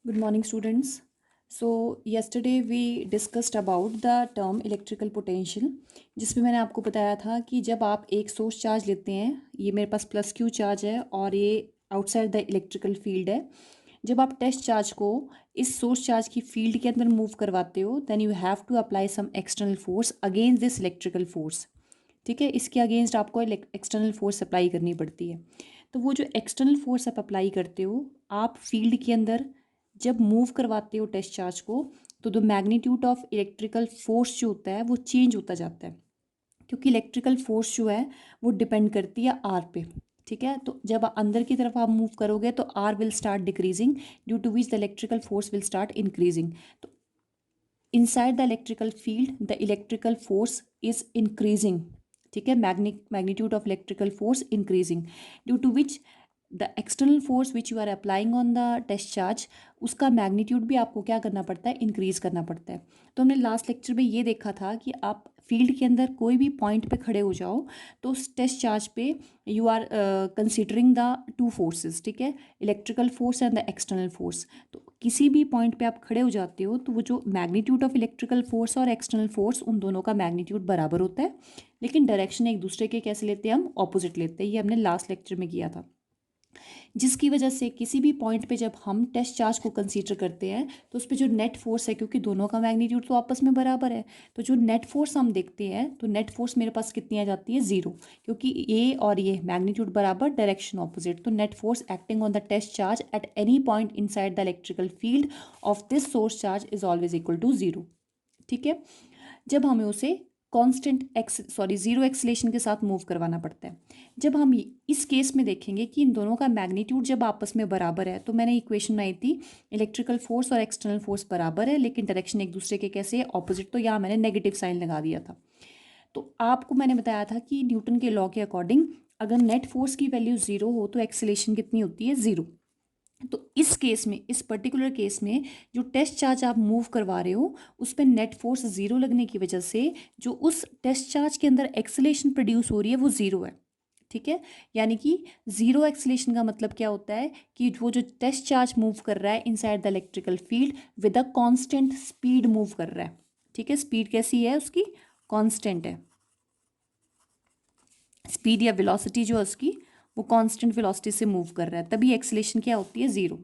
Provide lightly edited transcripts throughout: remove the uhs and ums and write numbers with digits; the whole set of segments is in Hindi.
Good morning, students. So, yesterday we discussed about the term electrical potential, जिसमें मैंने आपको बताया था कि जब आप एक सोर्स चार्ज लेते हैं, ये मेरे पास प्लस क्यू चार्ज है और ये आउटसाइड द इलेक्ट्रिकल फील्ड है। जब आप टेस्ट चार्ज को इस सोर्स चार्ज की फील्ड के अंदर मूव करवाते हो, then you have to apply some external force against this electrical force. ठीक है, इसके अगेंस्ट आपको एक्सटर्नल फोर्स अप्लाई करनी पड़ती है। तो वो जो एक्सटर्नल फोर्स आप अप्लाई करते हो, आप फील्ड के अंदर जब मूव करवाते हो टेस्ट चार्ज को, तो the magnitude of electrical force जो होता है वो चेंज होता जाता है, क्योंकि इलेक्ट्रिकल फोर्स जो है वो डिपेंड करती है आर पे। ठीक है, तो जब अंदर की तरफ आप मूव करोगे तो R will start decreasing, due to which the electrical force will start increasing. तो inside the electrical field the electrical force is increasing. ठीक है, magnitude of electrical force increasing, due to which the external force which you are applying on the test charge, उसका मैग्नीट्यूड भी आपको क्या करना पड़ता है, इंक्रीज करना पड़ता है। तो हमने लास्ट लेक्चर में ये देखा था कि आप फील्ड के अंदर कोई भी पॉइंट पे खड़े हो जाओ, तो उस टेस्ट चार्ज पे you are considering the two forces. ठीक है, electrical force and the external force. तो किसी भी पॉइंट पे आप खड़े हो जाते हो, तो वो जो मैग्नीट्यूड ऑफ इलेक्ट्रिकल फोर्स और एक्सटर्नल फोर्स, उन दोनों का मैग्नीट्यूड बराबर होता है, लेकिन डायरेक्शन एक दूसरे के कैसे लेते हैं, हम ऑपोजिट लेते हैं। ये हमने लास्ट लेक्चर में किया था, जिसकी वजह से किसी भी पॉइंट पे जब हम टेस्ट चार्ज को कंसीडर करते हैं, तो उस पर जो नेट फोर्स है, क्योंकि दोनों का मैग्नीट्यूड तो आपस में बराबर है, तो जो नेट फोर्स हम देखते हैं, तो नेट फोर्स मेरे पास कितनी आ जाती है, ज़ीरो, क्योंकि ये और ये मैग्नीट्यूड बराबर, डायरेक्शन ऑपोजिट। तो net force acting on the test charge at any point inside the electrical field of this source charge is always equal to zero. ठीक है, जब हमें उसे कांस्टेंट जीरो एक्सीलेशन के साथ मूव करवाना पड़ता है। जब हम इस केस में देखेंगे कि इन दोनों का मैग्नीट्यूड जब आपस में बराबर है, तो मैंने इक्वेशन बनाई थी, इलेक्ट्रिकल फोर्स और एक्सटर्नल फोर्स बराबर है, लेकिन डायरेक्शन एक दूसरे के कैसे है, ऑपोजिट। तो यहाँ मैंने नेगेटिव साइन लगा दिया था। तो आपको मैंने बताया था कि न्यूटन के लॉ के अकॉर्डिंग अगर नेट फोर्स की वैल्यू ज़ीरो हो तो एक्सीलेशन कितनी होती है, ज़ीरो। तो इस केस में, इस पर्टिकुलर केस में, जो टेस्ट चार्ज आप मूव करवा रहे हो, उस पर नेट फोर्स ज़ीरो लगने की वजह से जो उस टेस्ट चार्ज के अंदर एक्सेलेरेशन प्रोड्यूस हो रही है वो ज़ीरो है। ठीक है, यानी कि ज़ीरो एक्सेलेरेशन का मतलब क्या होता है कि वो जो टेस्ट चार्ज मूव कर रहा है inside the electrical field with a constant speed move कर रहा है। ठीक है, स्पीड कैसी है उसकी, कांस्टेंट है। स्पीड या वेलोसिटी जो है उसकी, वो कांस्टेंट वेलोसिटी से मूव कर रहा है, तभी एक्सेलेरेशन क्या होती है, ज़ीरो।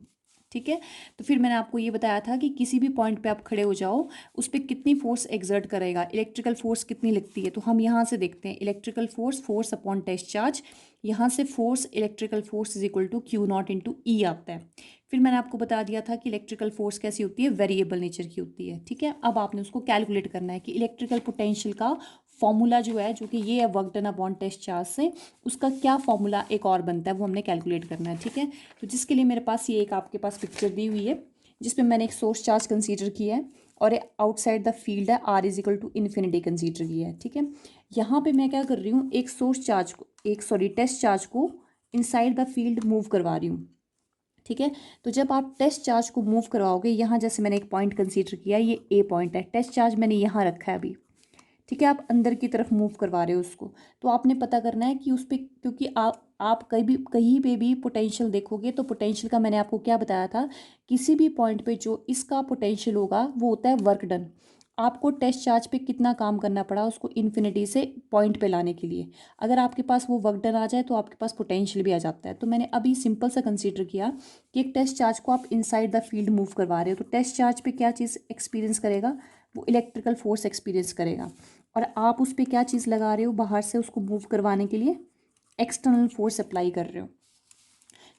ठीक है, तो फिर मैंने आपको ये बताया था कि किसी भी पॉइंट पे आप खड़े हो जाओ, उस पर कितनी फोर्स एक्सर्ट करेगा, इलेक्ट्रिकल फोर्स कितनी लगती है। तो हम यहाँ से देखते हैं, electrical force, force upon test charge, यहाँ से force, electrical force is equal to Q not into E आता है। फिर मैंने आपको बता दिया था कि इलेक्ट्रिकल फोर्स कैसी होती है, वेरिएबल नेचर की होती है। ठीक है, अब आपने उसको कैलकुलेट करना है कि इलेक्ट्रिकल पोटेंशियल का फॉर्मूला जो है, जो कि ये है work done upon test charge से, उसका क्या फॉर्मूला एक और बनता है, वो हमने कैलकुलेट करना है। ठीक है, तो जिसके लिए मेरे पास ये एक आपके पास पिक्चर दी हुई है, जिसमें मैंने एक सोर्स चार्ज कंसीडर किया है और आउटसाइड द फील्ड है r is equal to infinity consider किया है। ठीक है, यहाँ पे मैं क्या कर रही हूँ, एक सोर्स चार्ज को, टेस्ट चार्ज को इनसाइड द फील्ड मूव करवा रही हूँ। ठीक है, तो जब आप टेस्ट चार्ज को मूव करवाओगे, यहाँ जैसे मैंने एक पॉइंट कंसीडर किया, ये ए पॉइंट है, टेस्ट चार्ज मैंने यहाँ रखा है अभी। ठीक है, आप अंदर की तरफ मूव करवा रहे हो उसको, तो आपने पता करना है कि उस पर, क्योंकि आप कहीं पे भी पोटेंशियल देखोगे, तो पोटेंशियल का मैंने आपको क्या बताया था, किसी भी पॉइंट पे जो इसका पोटेंशियल होगा वो होता है वर्क डन। आपको टेस्ट चार्ज पे कितना काम करना पड़ा उसको इन्फिनिटी से पॉइंट पे लाने के लिए, अगर आपके पास वो वर्क डन आ जाए तो आपके पास पोटेंशियल भी आ जाता है। तो मैंने अभी सिंपल सा कंसीडर किया कि एक टेस्ट चार्ज को आप इनसाइड द फील्ड मूव करवा रहे हो, तो टेस्ट चार्ज पे क्या चीज़ एक्सपीरियंस करेगा, वो इलेक्ट्रिकल फोर्स एक्सपीरियंस करेगा, और आप उस पर क्या चीज़ लगा रहे हो, बाहर से उसको मूव करवाने के लिए एक्सटर्नल फोर्स अप्लाई कर रहे हो।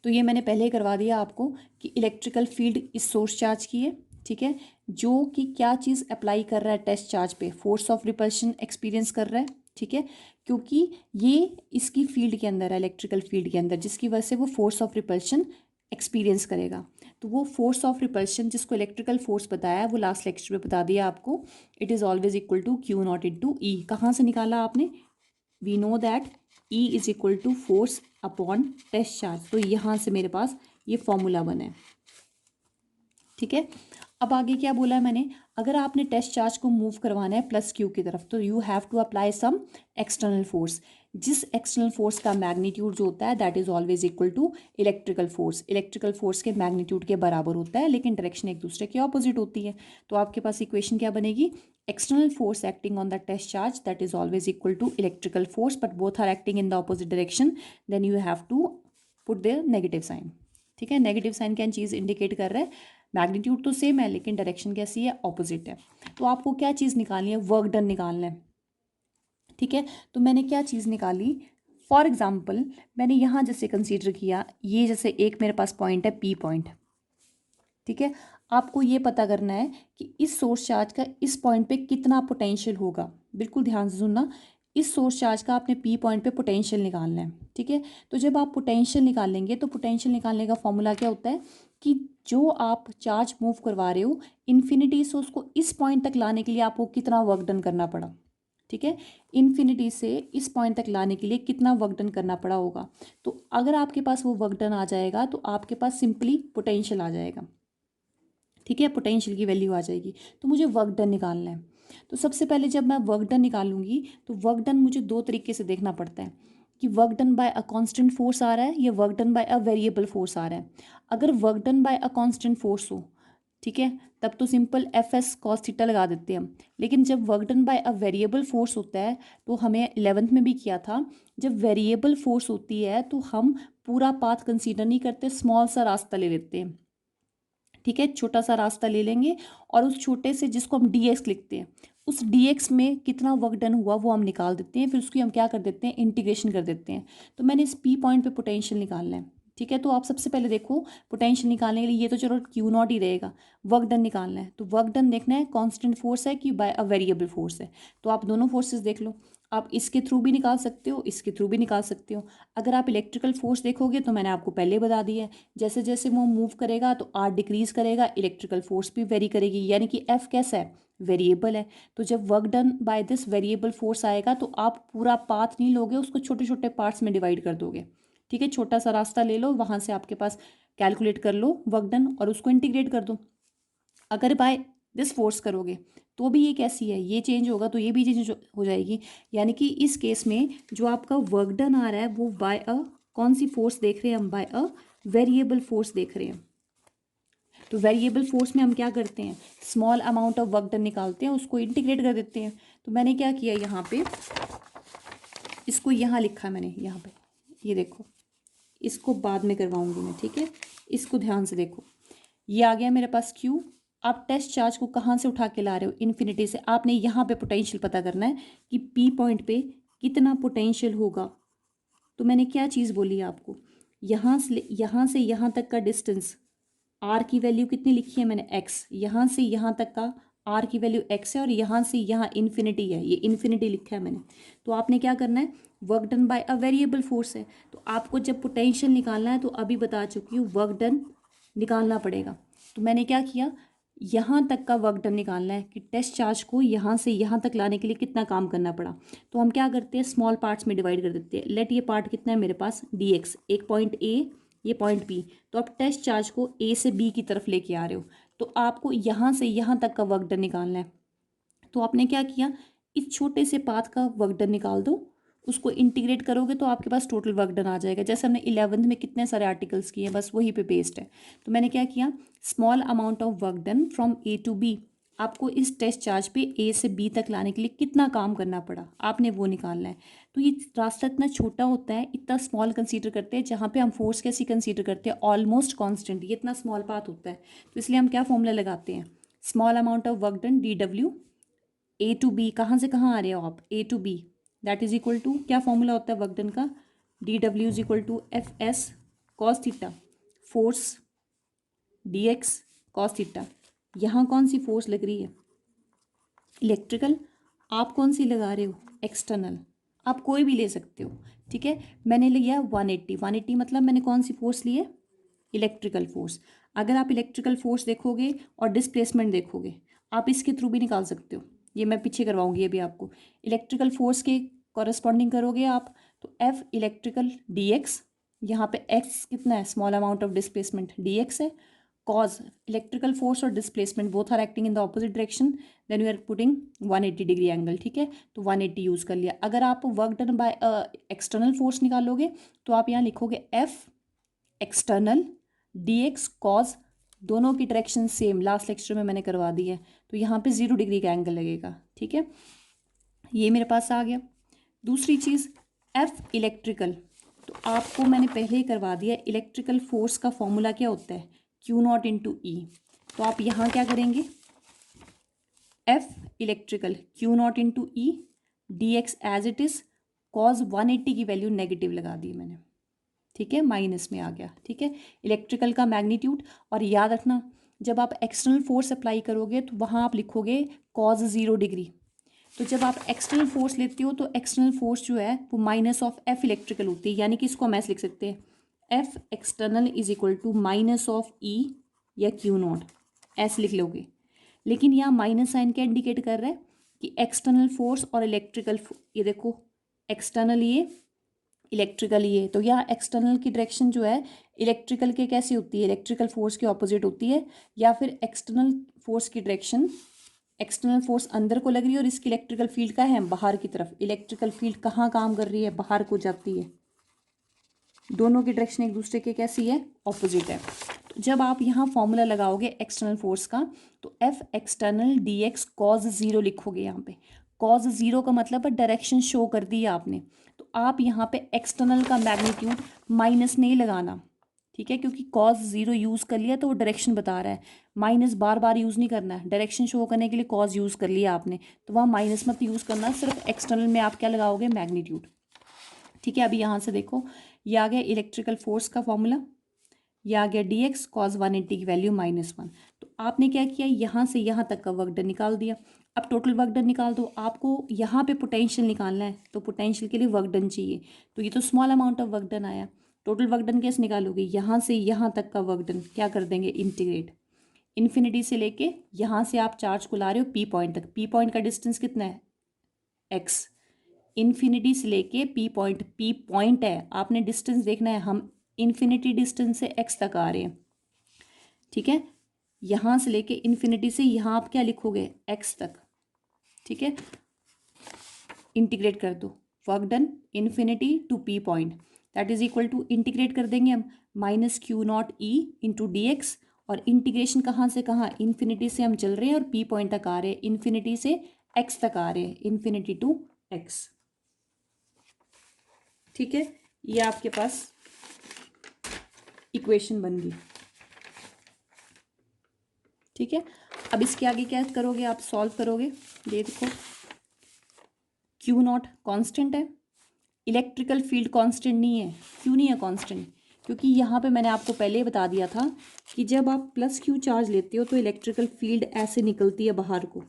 तो ये मैंने पहले ही करवा दिया आपको कि इलेक्ट्रिकल फील्ड इस सोर्स चार्ज की है। ठीक है, जो कि क्या चीज़ अप्लाई कर रहा है टेस्ट चार्ज पे, फोर्स ऑफ रिपल्शन एक्सपीरियंस कर रहा है। ठीक है, क्योंकि ये इसकी फील्ड के अंदर है, इलेक्ट्रिकल फील्ड के अंदर, जिसकी वजह से वो फोर्स ऑफ रिपल्शन एक्सपीरियंस करेगा। तो वो फोर्स ऑफ रिपल्शन जिसको इलेक्ट्रिकल फोर्स बताया है, वो लास्ट लेक्चर में बता दिया आपको, it is always equal to Q not into E. कहाँ से निकाला आपने, we know that E is equal to force upon test charge, तो यहाँ से मेरे पास ये फॉर्मूला बना है। ठीक है, अब आगे क्या बोला है मैंने, अगर आपने टेस्ट चार्ज को मूव करवाना है प्लस क्यू की तरफ तो you have to apply some external force. जिस एक्सटर्नल फोर्स का मैग्नीट्यूड जो होता है that is always equal to electrical force. Electrical force के मैग्नीट्यूड के बराबर होता है, लेकिन डायरेक्शन एक दूसरे के ऑपोजिट होती है। तो आपके पास इक्वेशन क्या बनेगी, external force acting on the test charge that is always equal to electrical force but both are acting in the opposite direction, then you have to put there negative sign. ठीक है, नेगेटिव साइन क्या चीज़ इंडिकेट कर रहा है, मैग्नीट्यूड तो सेम है लेकिन डायरेक्शन कैसी है, ऑपोजिट है। तो आपको क्या चीज़ निकालनी है, वर्क डन निकालना है। ठीक है, तो मैंने क्या चीज़ निकाली, फॉर एग्जाम्पल मैंने यहाँ जैसे कंसीडर किया, ये जैसे एक मेरे पास पॉइंट है पी पॉइंट। ठीक है, आपको ये पता करना है कि इस सोर्स चार्ज का इस पॉइंट पे कितना पोटेंशियल होगा। बिल्कुल ध्यान से सुनना, इस सोर्स चार्ज का आपने पी पॉइंट पे पोटेंशियल निकालना है। ठीक है, तो जब आप पोटेंशियल निकालेंगे तो पोटेंशियल निकालने का फॉर्मूला क्या होता है कि जो आप चार्ज मूव करवा रहे हो इन्फिनिटी से उसको इस पॉइंट तक लाने के लिए आपको कितना वर्क डन करना पड़ा। ठीक है, इन्फिनिटी से इस पॉइंट तक लाने के लिए कितना वर्क डन करना पड़ा होगा। तो अगर आपके पास वो वर्क डन आ जाएगा तो आपके पास सिंपली पोटेंशियल आ जाएगा। ठीक है, पोटेंशियल की वैल्यू आ जाएगी। तो मुझे वर्क डन निकालना है। तो सबसे पहले जब मैं वर्क डन निकालूंगी तो वर्क डन मुझे दो तरीके से देखना पड़ता है कि work done by a constant force आ रहा है या work done by a variable force आ रहा है। अगर work done by a constant force हो, ठीक है, तब तो simple F S cos theta लगा देते हैं हम। लेकिन जब work done by a variable force होता है तो हमें 11th में भी किया था, जब वेरिएबल फोर्स होती है तो हम पूरा पाथ कंसीडर नहीं करते, स्मॉल सा रास्ता ले लेते हैं। ठीक है, छोटा सा रास्ता ले लेंगे और उस छोटे से जिसको हम डी एक्स लिखते हैं उस डी एक्स में कितना वर्क डन हुआ वो हम निकाल देते हैं, फिर उसकी हम क्या कर देते हैं, इंटीग्रेशन कर देते हैं। तो मैंने इस पी पॉइंट पे पोटेंशियल निकालना है। ठीक है, तो आप सबसे पहले देखो पोटेंशियल निकालने के लिए ये तो चलो क्यू नॉट ही रहेगा, वर्क डन निकालना है। तो वर्क डन देखना है कांस्टेंट फोर्स है कि बाय अ वेरिएबल फोर्स है। तो आप दोनों फोर्सेस देख लो, आप इसके थ्रू भी निकाल सकते हो, इसके थ्रू भी निकाल सकते हो। अगर आप इलेक्ट्रिकल फोर्स देखोगे तो मैंने आपको पहले बता दिया है, जैसे जैसे वो मूव करेगा तो आर डिक्रीज करेगा, इलेक्ट्रिकल फोर्स भी वेरी करेगी, यानी कि एफ कैसा है, वेरिएबल है। तो जब work done by this variable force आएगा तो आप पूरा पाथ नहीं लोगे, उसको छोटे छोटे पार्ट्स में डिवाइड कर दोगे। ठीक है, छोटा सा रास्ता ले लो, वहाँ से आपके पास कैलकुलेट कर लो वर्क डन और उसको इंटीग्रेट कर दो। अगर बाय दिस फोर्स करोगे तो भी ये कैसी है, ये चेंज होगा तो ये भी चेंज हो जाएगी। यानी कि इस केस में जो आपका वर्क डन आ रहा है वो बाय अ कौन सी फोर्स देख रहे हैं हम, बाय अ वेरिएबल फोर्स देख रहे हैं। तो वेरिएबल फोर्स में हम क्या करते हैं, small amount of work done निकालते हैं, उसको इंटीग्रेट कर देते हैं। तो मैंने क्या किया यहाँ पे, इसको यहाँ लिखा मैंने यहाँ पे, ये देखो, इसको बाद में करवाऊंगी मैं। ठीक है, इसको ध्यान से देखो, ये आ गया मेरे पास क्यू। आप टेस्ट चार्ज को कहाँ से उठा के ला रहे हो, इन्फिनिटी से। आपने यहाँ पे पोटेंशियल पता करना है कि पी पॉइंट पे कितना पोटेंशियल होगा। तो मैंने क्या चीज़ बोली है आपको, यहाँ से यहाँ तक का डिस्टेंस, आर की वैल्यू कितनी लिखी है मैंने, एक्स। यहाँ से यहाँ तक का आर की वैल्यू एक्स है और यहाँ से यहाँ इन्फिनिटी है, ये इन्फिनिटी लिखा है मैंने। तो आपने क्या करना है, work done by a variable force है, तो आपको जब पोटेंशियल निकालना है तो अभी बता चुकी हूँ वर्क डन निकालना पड़ेगा। तो मैंने क्या किया, यहाँ तक का वर्क डन निकालना है कि टेस्ट चार्ज को यहाँ से यहाँ तक लाने के लिए कितना काम करना पड़ा। तो हम क्या करते हैं, स्मॉल पार्ट्स में डिवाइड कर देते हैं। लेट ये पार्ट कितना है मेरे पास, डी एक्स, एक पॉइंट ए, ये पॉइंट बी। तो आप टेस्ट चार्ज को ए से बी की तरफ लेके आ रहे हो, तो आपको यहाँ से यहाँ तक का वर्क डन निकालना है। तो आपने क्या किया, इस छोटे से पाथ का वर्क डन निकाल दो, उसको इंटीग्रेट करोगे तो आपके पास टोटल वर्क डन आ जाएगा। जैसे हमने 11th में कितने सारे आर्टिकल्स किए हैं, बस वही पे बेस्ड है। तो मैंने क्या किया, small amount of work done from A to B. आपको इस टेस्ट चार्ज पे ए से बी तक लाने के लिए कितना काम करना पड़ा, आपने वो निकालना है। तो ये रास्ता इतना छोटा होता है, इतना स्मॉल कंसीडर करते हैं, जहाँ पे हम फोर्स कैसी कंसीडर करते हैं, ऑलमोस्ट कांस्टेंट, ये इतना स्मॉल पाथ होता है। तो इसलिए हम क्या फॉर्मूला लगाते हैं, small amount of work done D W, A to B, कहाँ से कहाँ आ रहे हो आप, A to B, that is equal to, क्या फॉर्मूला होता है वर्क डन का, D W is equal to F S cos theta, force D X cos theta. यहाँ कौन सी फोर्स लग रही है, इलेक्ट्रिकल। आप कौन सी लगा रहे हो, एक्सटर्नल। आप कोई भी ले सकते हो। ठीक है, मैंने लिया 180, 180 मतलब मैंने कौन सी फोर्स ली है, इलेक्ट्रिकल फोर्स। अगर आप इलेक्ट्रिकल फोर्स देखोगे और डिस्प्लेसमेंट देखोगे, आप इसके थ्रू भी निकाल सकते हो, ये मैं पीछे करवाऊंगी अभी आपको। इलेक्ट्रिकल फोर्स के कॉरस्पॉन्डिंग करोगे आप, तो एफ इलेक्ट्रिकल डी एक्स, यहाँ पे एक्स कितना है, small amount of displacement d x है, cause इलेक्ट्रिकल फोर्स और displacement both are acting in the opposite direction, then you are putting 180 degree angle, ठीक है। तो 180 यूज़ कर लिया। अगर आप work done by external force निकालोगे तो आप यहाँ लिखोगे F external d x cause, दोनों की डायरेक्शन सेम, लास्ट लेक्चर में मैंने करवा दी है। तो यहाँ पे 0 डिग्री का एंगल लगेगा, ठीक है। ये मेरे पास आ गया। दूसरी चीज़ एफ इलेक्ट्रिकल, तो आपको मैंने पहले ही करवा दिया। इलेक्ट्रिकल फोर्स का फॉर्मूला क्या होता है, क्यू नॉट इंटू ई। तो आप यहाँ क्या करेंगे, F electrical q not into E d x as it is, cause 180 की वैल्यू नेगेटिव लगा दी मैंने, ठीक है, माइनस में आ गया, ठीक है। इलेक्ट्रिकल का मैग्नीट्यूड, और याद रखना जब आप एक्सटर्नल फोर्स अप्लाई करोगे तो वहाँ आप लिखोगे कॉज 0 डिग्री। तो जब आप एक्सटर्नल फोर्स लेते हो तो एक्सटर्नल फोर्स जो है वो माइनस ऑफ एफ इलेक्ट्रिकल होती है, यानी कि इसको हम ऐसे लिख सकते हैं, F external is equal to minus of E या क्यू नॉट, ऐसे लिख लोगे। लेकिन यहाँ माइनस साइन क्या इंडिकेट कर रहा है कि एक्सटर्नल फोर्स और इलेक्ट्रिकल, ये देखो एक्सटर्नल ये इलेक्ट्रिकल ये, तो यहाँ एक्सटर्नल की डायरेक्शन जो है इलेक्ट्रिकल के कैसी होती है, इलेक्ट्रिकल फोर्स के ऑपोजिट होती है, या फिर एक्सटर्नल फोर्स की डायरेक्शन, एक्सटर्नल फोर्स अंदर को लग रही है और इसकी इलेक्ट्रिकल फील्ड का है बाहर की तरफ। इलेक्ट्रिकल फील्ड कहाँ काम कर रही है, बाहर को जाती है। दोनों की डायरेक्शन एक दूसरे के कैसी है, ऑपोजिट है। तो जब आप यहाँ फॉर्मूला लगाओगे एक्सटर्नल फोर्स का, तो F external d x cause 0 लिखोगे। यहाँ पे कॉज 0 का मतलब है डायरेक्शन शो कर दी है आपने। तो आप यहाँ पे एक्सटर्नल का मैग्नीट्यूड माइनस नहीं लगाना, ठीक है, क्योंकि कॉज 0 यूज़ कर लिया तो वो डायरेक्शन बता रहा है। माइनस बार बार यूज़ नहीं करना है, डायरेक्शन शो करने के लिए कॉज यूज़ कर लिया आपने, तो वहाँ माइनस मत यूज़ करना, सिर्फ एक्सटर्नल में आप क्या लगाओगे, मैग्नीट्यूड, ठीक है। अभी यहाँ से देखो, ये आ गया इलेक्ट्रिकल फोर्स का फॉर्मूला, ये आ गया डी एक्स कॉज 180 की वैल्यू -1। तो आपने क्या किया, यहाँ से यहाँ तक का वर्क डन निकाल दिया। अब टोटल वर्क डन निकाल दो। आपको यहाँ पे पोटेंशियल निकालना है, तो पोटेंशियल के लिए वर्क डन चाहिए। तो ये तो small amount of work done आया। टोटल वर्क डन कैसे निकालोगे, यहाँ से यहाँ तक का वर्क डन क्या कर देंगे, इंटीग्रेट। इन्फिनिटी से लेके यहाँ से आप चार्ज को ला रहे हो पी पॉइंट तक। पी पॉइंट का डिस्टेंस कितना है, एक्स। इन्फिनिटी से लेके पी पॉइंट है, आपने डिस्टेंस देखना है। हम इन्फिनिटी डिस्टेंस से एक्स तक आ रहे हैं, ठीक है। यहाँ से लेके इन्फिनिटी से यहाँ आप क्या लिखोगे, एक्स तक, ठीक है। इंटीग्रेट कर दो, work done infinity to P point, that is equal to, integrate कर देंगे हम minus q not E into d x. और इंटीग्रेशन कहाँ से कहाँ, इन्फिनिटी से हम चल रहे हैं और पी पॉइंट तक आ रहे हैं, इन्फिनिटी से एक्स तक आ रहे हैं, इन्फिनिटी टू एक्स, ठीक है। ये आपके पास इक्वेशन बन गई, ठीक है। अब इसके आगे क्या करोगे, आप सॉल्व करोगे। ये देखो, क्यू नॉट कांस्टेंट है, इलेक्ट्रिकल फील्ड कांस्टेंट नहीं है। क्यों नहीं है कांस्टेंट, क्योंकि यहाँ पे मैंने आपको पहले ही बता दिया था कि जब आप प्लस क्यू चार्ज लेते हो तो इलेक्ट्रिकल फील्ड ऐसे निकलती है बाहर को।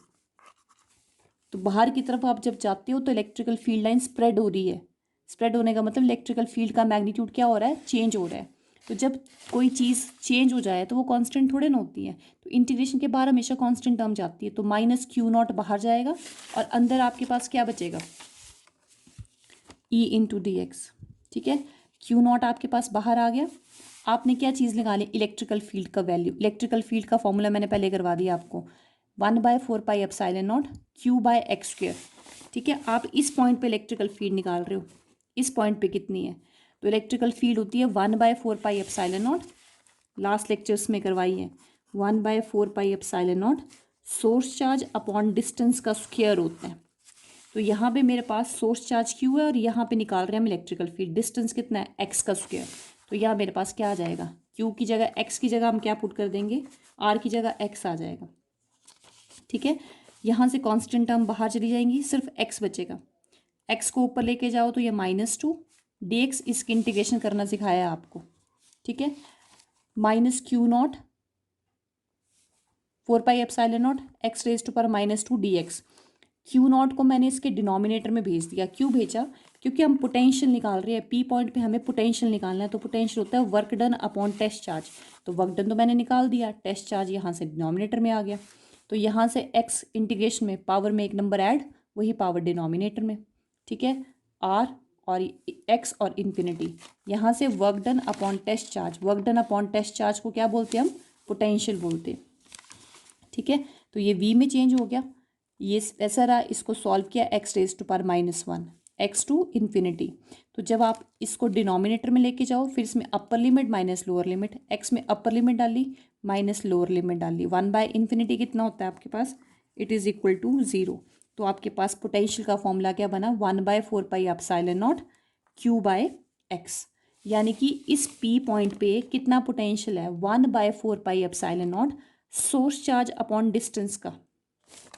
तो बाहर की तरफ आप जब जाते हो तो इलेक्ट्रिकल फील्ड लाइन स्प्रेड हो रही है। स्प्रेड होने का मतलब इलेक्ट्रिकल फील्ड का मैग्नीट्यूड क्या हो रहा है, चेंज हो रहा है। तो जब कोई चीज़ चेंज हो जाए तो वो कांस्टेंट थोड़े ना होती है। तो इंटीग्रेशन के बाहर हमेशा कांस्टेंट टर्म जाती है। तो माइनस क्यू नॉट बाहर जाएगा और अंदर आपके पास क्या बचेगा, ई इंटू डी एक्स, ठीक है। क्यू नॉट आपके पास बाहर आ गया। आपने क्या चीज़ निकाली, इलेक्ट्रिकल फील्ड का वैल्यू। इलेक्ट्रिकल फील्ड का फॉर्मूला मैंने पहले करवा दिया आपको, 1/4 pi epsilon not q by x square, ठीक है। आप इस पॉइंट पे इलेक्ट्रिकल फील्ड निकाल रहे हो, इस पॉइंट पे कितनी है, तो इलेक्ट्रिकल फील्ड होती है 1/4 pi epsilon not, last lectures में करवाई है। 1/4 pi epsilon not source charge upon distance का स्क्वायर होता है। तो यहाँ पे मेरे पास सोर्स चार्ज क्यू है और यहाँ पे निकाल रहे हैं हम इलेक्ट्रिकल फील्ड, डिस्टेंस कितना है, एक्स का स्क्वायर। तो यहाँ मेरे पास क्या आ जाएगा, क्यू की जगह एक्स की जगह हम क्या पुट कर देंगे, आर की जगह एक्स आ जाएगा, ठीक है। यहाँ से कांस्टेंट टर्म बाहर चली जाएंगी, सिर्फ एक्स बचेगा। एक्स को ऊपर लेके जाओ तो ये -2 डी एक्स, इसकी इंटीग्रेशन करना सिखाया आपको, ठीक है। Minus q not 4 pi epsilon not x raise to power -2 d x. Q not को मैंने इसके डिनोमिनेटर में भेज दिया। क्यों भेजा, क्योंकि हम पोटेंशियल निकाल रहे हैं, पी पॉइंट पे हमें पोटेंशियल निकालना है। तो पोटेंशियल होता है work done upon test charge. तो वर्क डन तो मैंने निकाल दिया, टेस्ट चार्ज यहाँ से डिनोमिनेटर में आ गया। तो यहाँ से एक्स इंटीग्रेशन में पावर में एक नंबर ऐड, वही पावर डिनोमिनेटर में, ठीक है। आर और एक्स और इन्फिनिटी, यहाँ से work done upon test charge. Work done upon test charge को क्या बोलते हैं हम, पोटेंशियल बोलते हैं। ठीक है, तो ये v में चेंज हो गया, ये ऐसा रहा, इसको सॉल्व किया x⁻⁻1 x टू इन्फिनिटी। तो जब आप इसको डिनोमिनेटर में लेके जाओ, फिर इसमें upper limit minus lower limit, x में अपर लिमिट डाली माइनस लोअर लिमिट डाली, 1/∞ कितना होता है आपके पास, इट इज़ इक्वल टू 0। तो आपके पास पोटेंशियल का फॉर्मूला क्या बना, 1/4πε0 q/x, यानी कि इस p पॉइंट पे कितना पोटेंशियल है, 1/4πε0 सोर्स चार्ज अपॉन डिस्टेंस का,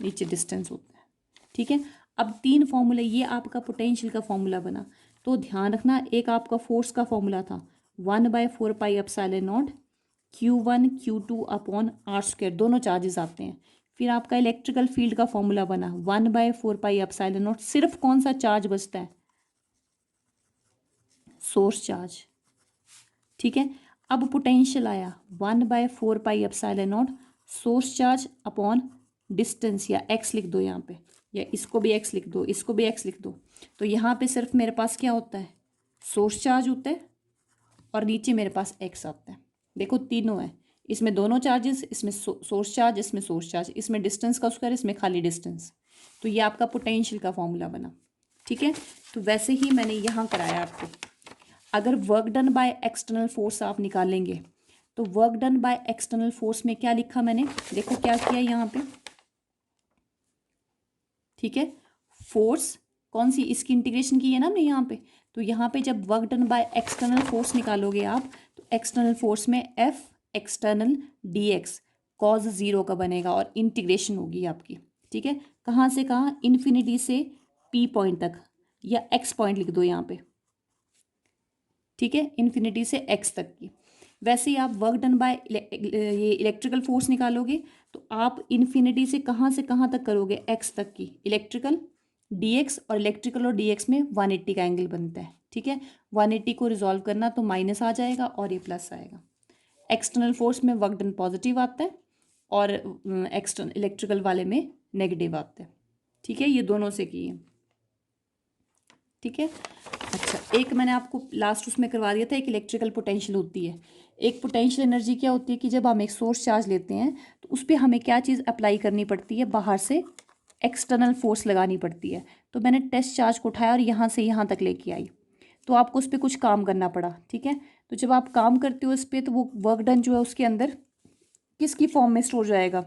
नीचे डिस्टेंस होता है। ठीक है, अब 3 फॉर्मूला, ये आपका पोटेंशियल का फॉर्मूला बना। तो ध्यान रखना, एक आपका फोर्स का फॉर्मूला था 1/4πε0 Q1 Q2 अपॉन r², दोनों चार्जेस आते हैं। फिर आपका इलेक्ट्रिकल फील्ड का फॉर्मूला बना 1/4πε0, सिर्फ कौन सा चार्ज बचता है, सोर्स चार्ज। ठीक है, अब पोटेंशियल आया 1/4πε0 सोर्स चार्ज अपॉन डिस्टेंस, या x लिख दो यहाँ पे, या इसको भी x लिख दो, इसको भी x लिख दो। तो यहाँ पे सिर्फ मेरे पास क्या होता है, सोर्स चार्ज होता है, और नीचे मेरे पास x आता है। देखो तीनों है, इसमें दोनों चार्जेस, इसमें सोर्स चार्ज, इसमें सोर्स चार्ज, इसमें डिस्टेंस का स्क्वायर, इसमें खाली डिस्टेंस। तो ये आपका पोटेंशियल का फॉर्मूला बना। ठीक है, तो वैसे ही मैंने यहाँ कराया आपको। अगर work done by external force आप निकालेंगे, तो work done by external force में क्या लिखा मैंने, देखो क्या किया यहाँ पे। ठीक है, फोर्स कौन सी, इसकी इंटीग्रेशन की है ना हमने यहाँ पे। तो यहाँ पे जब work done by external force निकालोगे आप, तो एक्सटर्नल फोर्स में F एक्सटर्नल dx cos 0 का बनेगा, और इंटीग्रेशन होगी आपकी। ठीक है, कहाँ से कहाँ, इन्फिनिटी से P पॉइंट तक, या x पॉइंट लिख दो यहाँ पे। ठीक है, इन्फिनिटी से x तक की। वैसे ही आप वर्क डन बाय ये इलेक्ट्रिकल फोर्स निकालोगे, तो आप इन्फिनिटी से कहाँ तक करोगे, x तक की इलेक्ट्रिकल dx, और इलेक्ट्रिकल और dx में 180 का एंगल बनता है। ठीक है, 180 को रिजॉल्व करना तो माइनस आ जाएगा और ये प्लस आएगा। एक्सटर्नल फोर्स में वर्क डन पॉजिटिव आता है, और एक्सटर्नल इलेक्ट्रिकल वाले में नेगेटिव आता है। ठीक है, ये दोनों से किए। ठीक है, अच्छा, एक मैंने आपको लास्ट उसमें करवा दिया था, एक इलेक्ट्रिकल पोटेंशियल होती है। एक पोटेंशियल एनर्जी क्या होती है कि जब हम एक सोर्स चार्ज लेते हैं, तो उस पर हमें क्या चीज़ अप्लाई करनी पड़ती है, बाहर से एक्सटर्नल फोर्स लगानी पड़ती है। तो मैंने टेस्ट चार्ज को उठाया और यहाँ से यहाँ तक लेके आई, तो आपको उस पर कुछ काम करना पड़ा। ठीक है, तो जब आप काम करते हो इस पर, तो वो वर्क डन जो है उसके अंदर किसकी फॉर्म में स्टोर जाएगा,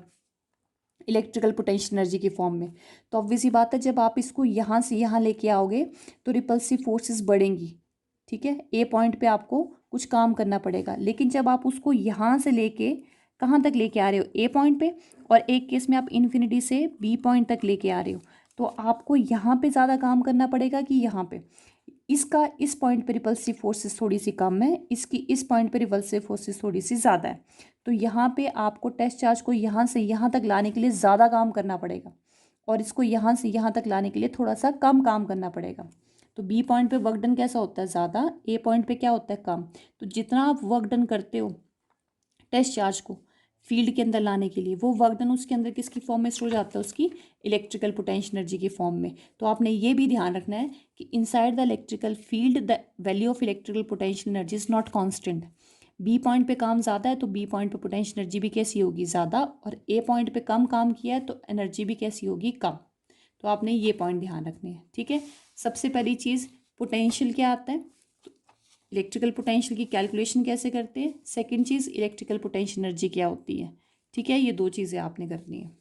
इलेक्ट्रिकल पोटेंशियल एनर्जी की फॉर्म में। तो ऑब्वियस ही बात है, जब आप इसको यहाँ से यहाँ लेके आओगे तो रिपल्सिव फोर्सेस बढ़ेंगी। ठीक है, ए पॉइंट पे आपको कुछ काम करना पड़ेगा, लेकिन जब आप उसको यहाँ से लेके कहाँ तक लेके आ रहे हो, ए पॉइंट पे, और एक केस में आप इन्फिनिटी से बी पॉइंट तक लेके आ रहे हो, तो आपको यहाँ पे ज़्यादा काम करना पड़ेगा कि यहाँ पे। इसका इस पॉइंट पे रिपल्सिव फोर्सेस थोड़ी सी कम है, इसकी इस पॉइंट पे रिपल्सिव फोर्सेस थोड़ी सी ज़्यादा है। तो यहाँ पे आपको टेस्ट चार्ज को यहाँ से यहाँ तक लाने के लिए ज़्यादा काम करना पड़ेगा, और इसको यहाँ से यहाँ तक लाने के लिए थोड़ा सा कम काम करना पड़ेगा। तो बी पॉइंट पे वर्क डन कैसा होता है, ज़्यादा, ए पॉइंट पे क्या होता है, कम। तो जितना आप वर्क डन करते हो टेस्ट चार्ज को फील्ड के अंदर लाने के लिए, वो वर्क डन उसके अंदर किसकी फॉर्म में स्टोर जाता है, उसकी इलेक्ट्रिकल पोटेंशियल एनर्जी की फॉर्म में। तो आपने ये भी ध्यान रखना है कि inside the electrical field the value of electrical potential energy is not constant. B point पे काम ज़्यादा है तो बी पॉइंट पे पोटेंशियल एनर्जी भी कैसी होगी, ज़्यादा, और ए पॉइंट पे कम काम किया है तो एनर्जी भी कैसी होगी, कम। तो आपने ये पॉइंट ध्यान रखने हैं। ठीक है, सबसे पहली चीज़ पोटेंशियल क्या आता है, इलेक्ट्रिकल पोटेंशियल की कैलकुलेशन कैसे करते हैं। सेकंड चीज़, इलेक्ट्रिकल पोटेंशियल एनर्जी क्या होती है। ठीक है, ये 2 चीज़ें आपने करनी है।